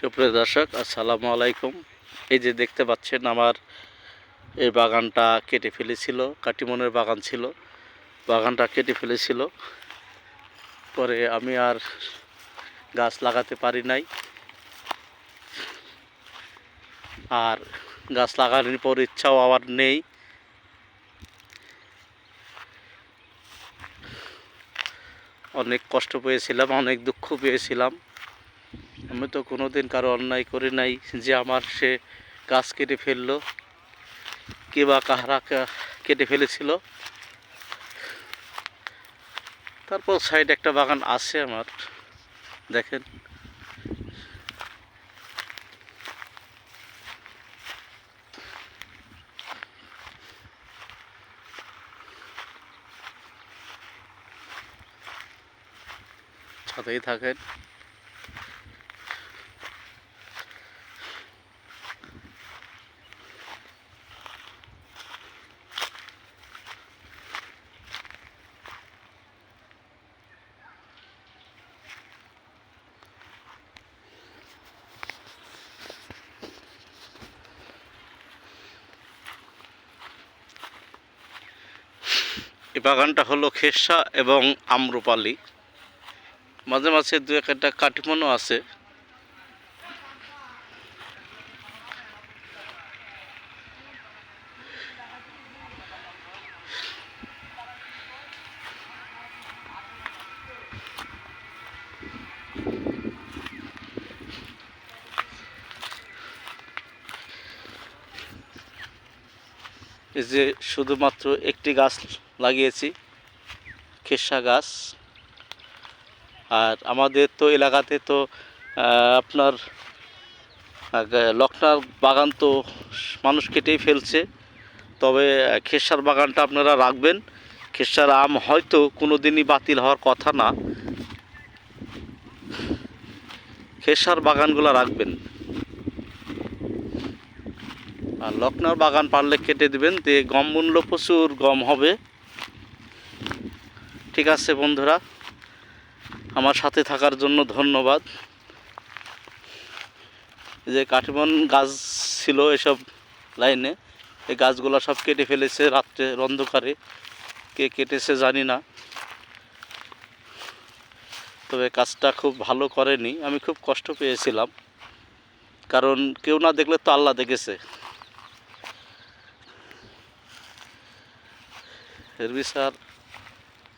সুপ্রিয় দর্শক, আসসালামু আলাইকুম। এই যে দেখতে পাচ্ছেন, আমার এই বাগানটা কেটে ফেলেছিল। কাটিমনের বাগান ছিল, বাগানটা কেটে ফেলেছিল। পরে আমি আর গাছ লাগাতে পারি নাই। আর গাছ লাগানোর পর ইচ্ছাও আমার নেই। অনেক কষ্ট পেয়েছিলাম, অনেক দুঃখ পেয়েছিলাম। আমি তো কোনোদিন কারো অন্যায় করি নাই যে আমার সে গাছ কেটে ফেললো, কে বা কাহারা কেটে ফেলেছিল। তারপর সাইডে একটা বাগান আছে আমার, দেখেন। সাথেই থাকেন। এই বাগানটা হলো খেরসা এবং আম্রপালি। মাঝে মাঝে দু একটা কাটিমনও আছে। এই যে শুধুমাত্র একটি গাছ লাগিয়েছি, খেরসা গাছ। আর আমাদের তো এলাকাতে তো আপনার লকনার বাগান তো মানুষ কেটেই ফেলছে। তবে খেরসার বাগানটা আপনারা রাখবেন। খেরসার আম হয়তো কোনো দিনই বাতিল হওয়ার কথা না। খেরসার বাগানগুলো রাখবেন। আর লকনার বাগান পারলে কেটে দেবেন, দিয়ে গম মূল্য প্রচুর গম হবে। ঠিক আছে বন্ধুরা, আমার সাথে থাকার জন্য ধন্যবাদ। যে কাটিমন গাছ ছিল এসব লাইনে, এই গাছগুলো সব কেটে ফেলেছে রাত্রে অন্ধকারে। কে কেটেছে জানি না, তবে কাজটা খুব ভালো করেনি। আমি খুব কষ্ট পেয়েছিলাম, কারণ কেউ না দেখলে তো আল্লাহ দেখেছে। এর বিচার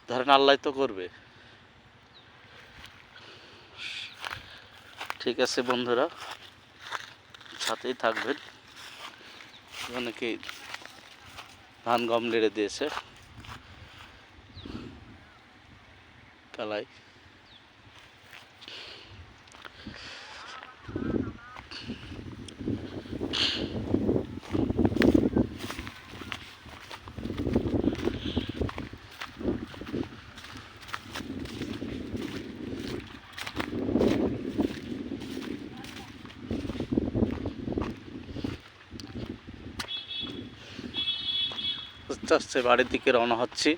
ধরেন আল্লাহ তো করবে। ঠিক আছে বন্ধুরা, সাথেই থাকবেন। অনেকেই ধান গম নেড়ে দিয়েছে কালাই। আস্তে আস্তে বাড়ির দিকে রওনা হচ্ছি।